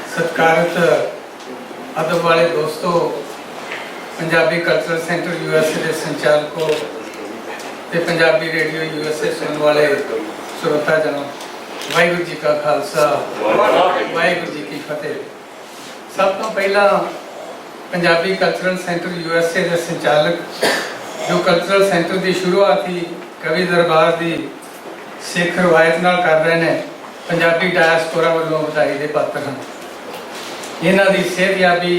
सत्कारत अदब वाले दोस्तों, पंजाबी कल्चरल सेंटर यूएसए के संचालकों ते पंजाबी रेडियो यूएसए सुनने वाले श्रोता जनों, वाहिगुरू जी का खालसा वाहिगुरू जी की फतेह। सब तो पहला पंजाबी कल्चरल सेंटर यूएसए के संचालक जो कल्चरल सेंटर की शुरुआत ही कवि दरबार की सिख रवायत नाल कर रहे हैं, पंजाबी डायस्पोरा वालों बधाई के पात्र हैं। इन्हां दी सेहतयाबी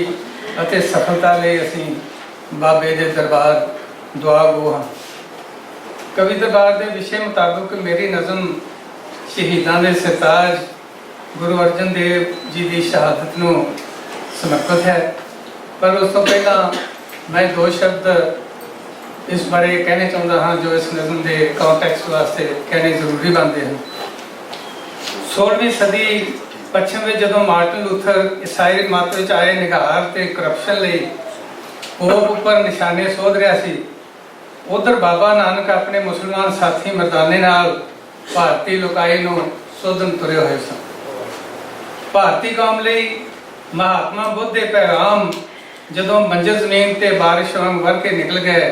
अते सफलता लई असीं बाबे दे दरबार दुआ गो हाँ। कवि दरबार के विषय मुताबिक मेरी नज़म शहीदां दे सरताज गुरु अर्जन देव जी की शहादत नूं समर्पित है, पर उस तो पहला मैं दो शब्द इस बारे कहने चाहता हाँ जो इस नज़म के कॉन्टैक्स्ट वास्ते कहने जरूरी बनते हैं। 16वीं सदी पश्चिम में जो मार्टिन लूथर ईसाई मत में आए निगार ते करप्शन लई पोप उपर निशाने सोध रहा सी, उधर बाबा नानक अपने मुसलमान साथी मरदाने नाल भारतीय लोकाई नूं सोधन तुरे हुए सन। भारतीय कौम लई महात्मा बुद्ध के पैगाम जदों मंजर जमीन ते बारिश वांग वर के निकल गए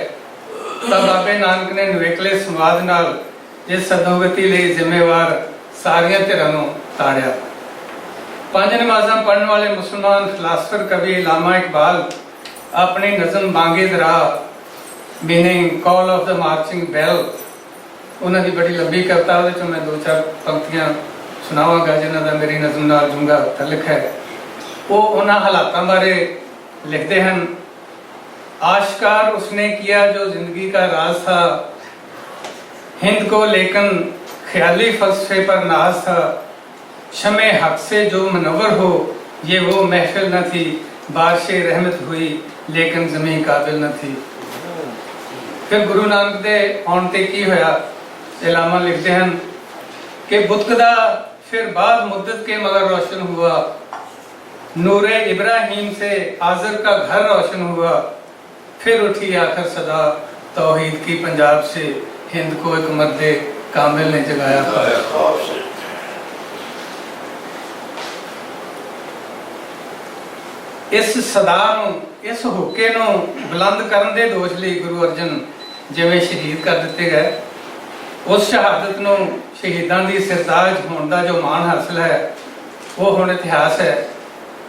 तब बाबे नानक ने निवेकले संवाद नाल इस सदोगति लई जिम्मेवार सारियां धिरां नूं ताड़िया। 5 नमाज़ां पढ़ने वाले मुसलमान फिलासफर कवि इलामा इकबाल अपनी नज़म बांगे दरा meaning call of the marching बैल, उन्होंने बड़ी लंबी कविता वो मैं 2-4 पंक्तियां सुनावांगा जिन्हां दा मेरी नज़म नाल डूंगा तल्लुक है। वो उन्हां हालातां बारे लिखते हैं, आश्कार उसने किया जो जिंदगी का राज था, हिंद को लेकिन ख्याली फलसफे पर नाज था, शमे हक से जो मनवर हो ये वो महफिल न थी, बारिशे रहमत हुई लेकिन जमीन काबिल न थी। फिर गुरु नानक दे आउण ते की होया, इलामा लिखते हैं कि बुतकदा फिर बाद मुद्दत के मगर रोशन हुआ, नूरे इब्राहिम से आजर का घर रोशन हुआ, फिर उठी आखिर सदा तौहीद की पंजाब से, हिंद को एक मर्दे कामिल ने जगाया। इस सदा नूं, इस होके नूं बुलंद करन दे दोष लई गुरु अर्जन जिवें शहीद कर दिते गए, उस शहादत नूं शहीदां दी सरताज होण दा जो मान हासिल है वो हुण इतिहास है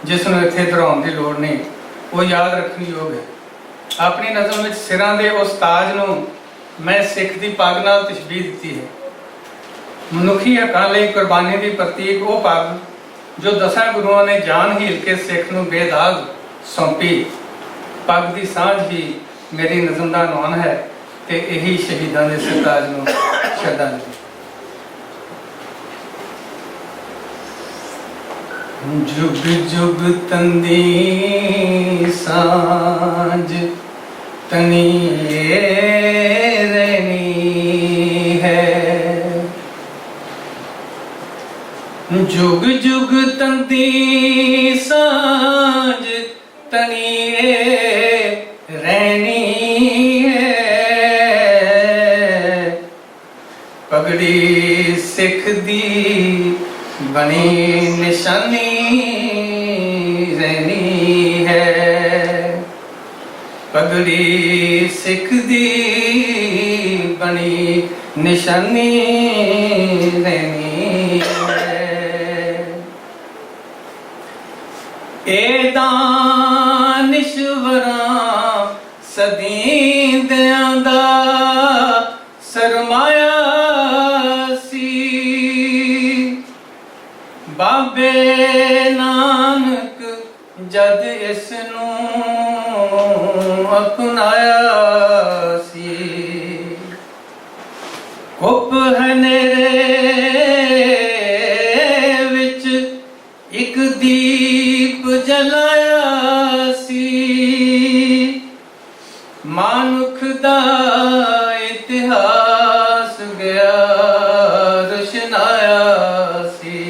जिसनूं इत्थे दोहराउण दी लोड़ नहीं, वो याद रखने योग है। अपनी नज़म विच सिरां दे उस ताज नूं मैं सिख दी पग नाल तशबीह दित्ती है। मनुखी हकां लई कुर्बानी दी प्रतीक वो पग जो 10 गुरुओं ने जान हील के सिख नूं बेदाग सौंपी। पग दी सांझ ही मेरी नज़म दा नाम है ते यही शहीदां दे सरताज नूं श्रद्धांजलि। जुग जुग तंदी सांझ तनी रहनी है, जुग जुग तंदी सांझ तनी रहनी है, पगड़ी सिख दी बनी निशानी रहनी है, पगड़ी सिख दी बनी निशानी रहनी है। ए दानिश्वरां सदीं दियां दा सरमाया सी, बाबे नानक जद इसनूं अपनाया सी, कुप हनेरे विच एक दीप जलाया सी, मानुख दा इतिहास गया रुशनाया सी,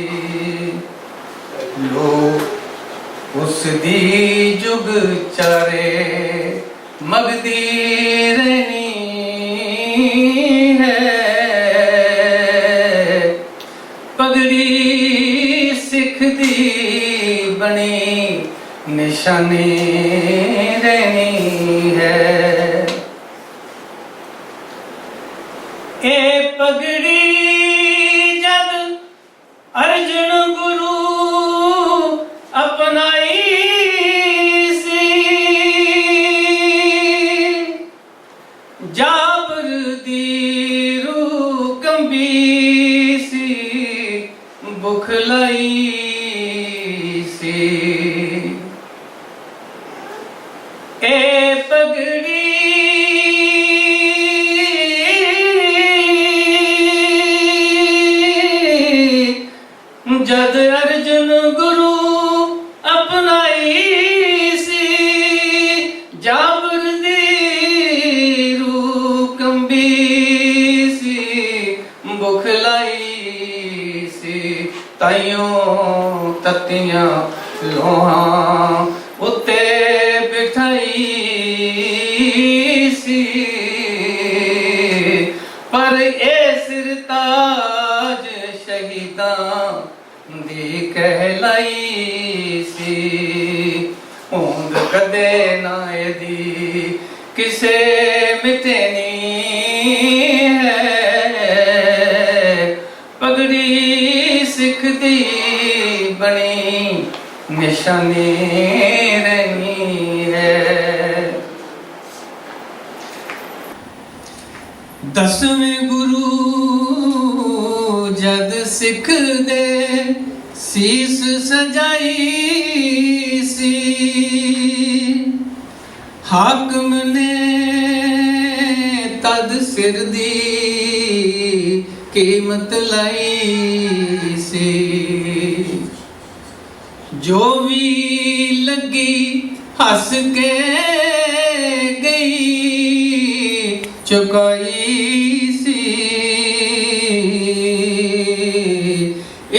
लोग उस दी जुग चारे मगदी रहनी है, पगड़ी सिख दी बनी निशानी रहनी है। ए पगड़ी जद अर्जुन गुरु अपनाई सी, जाबर दी रूह कंबी सी, बुखलाई सी। ए पगड़ी जद अर्जुन गुरु अपनाई सी, जाबर दी रूह कंबी सी, बुखलाई सी। ताइयों तत्तियां लोहां उत्ते बिठाई सी, पर ए सिरताज शहीदां दी कहलाई सी। होंद कदे ना एदी किसे मिटनी है, पगड़ी सिख दी बनी निशानी रहनी है। दसवें गुरु जद सिख दे सीस सजाई सी, हाकम ने तद सिर दी कीमत लाई सी। जो भी लगी हंस के गई चुकाई सी।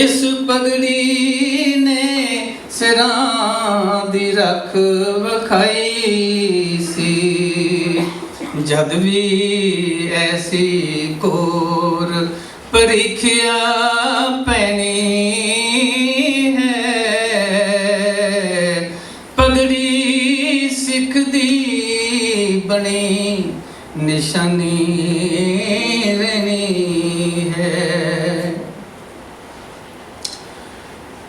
इस पगड़ी ने सिरां दी रख वखाई सी, जद भी ऐसी कोर परीक्षा पैनी है, पगड़ी सिख दी बनी निशानी रहनी है।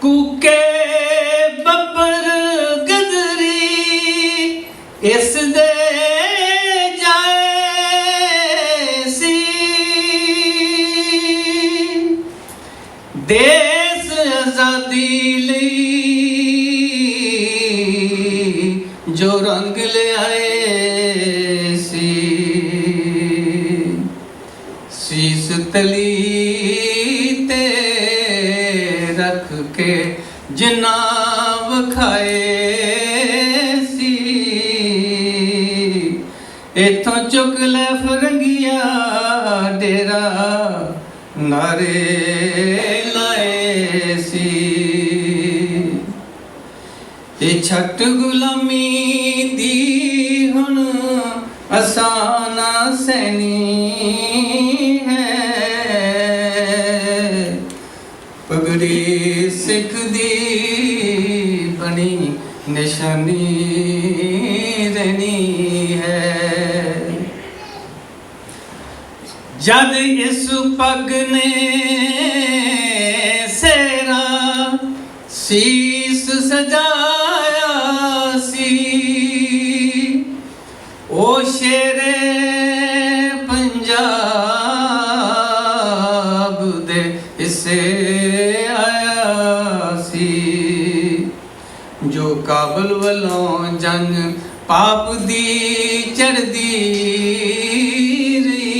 कूके बब्बर गदरी इस दे जाए सी, देश आजादी लई जो रंग ले आए सी। शीस तली ते रख के जिन्ना वखाए सी, इथों चुक ले फरंगिया डेरा नारे लाए सी। ये छट गुलामी दी हुन असाना सैनी है, पगड़ी सिख दी बनी निशानी रहनी है। जद इस पग ने सेरा शीस सजाया सी, ओ शेरे पंजाब दे हिस्से आया सी। जो काबल वालों जंग पाप दी चढ़दी रही,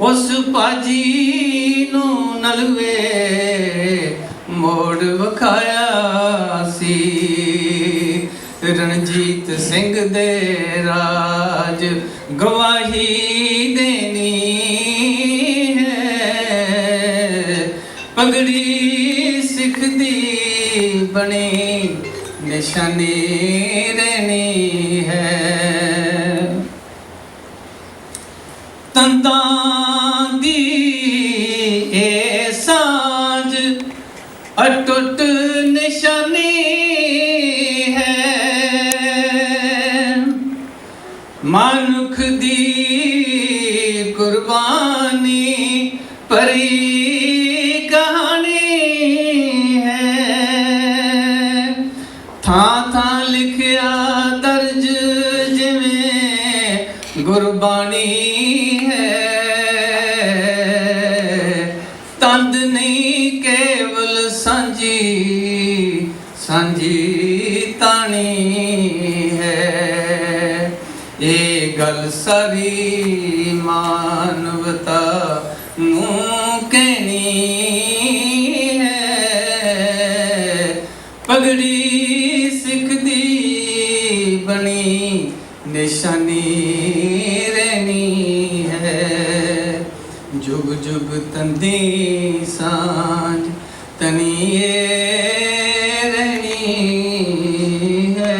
उस पाजी नू नलवे मोड़ वखाया सी। रणजीत सिंह दे राज गवाही देनी है, पगड़ी सिख दी बनी निशानी रहनी है। तंदां दी ए सांझ अटूट निशानी है मानुख दी कुर्बानी परी कहानी है थां थां लिखिया दर्ज जिवें गुरबानी है तंद नहीं केवल सांझी सांझी तानी है ये गल सारी मानवता नू कहनी है पगड़ी सिख दी बनी निशानी रहनी है जुग जुग तंदी सांझ तनिए रहनी है।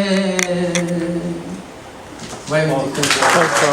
वाहिगुरू जी का खालसा।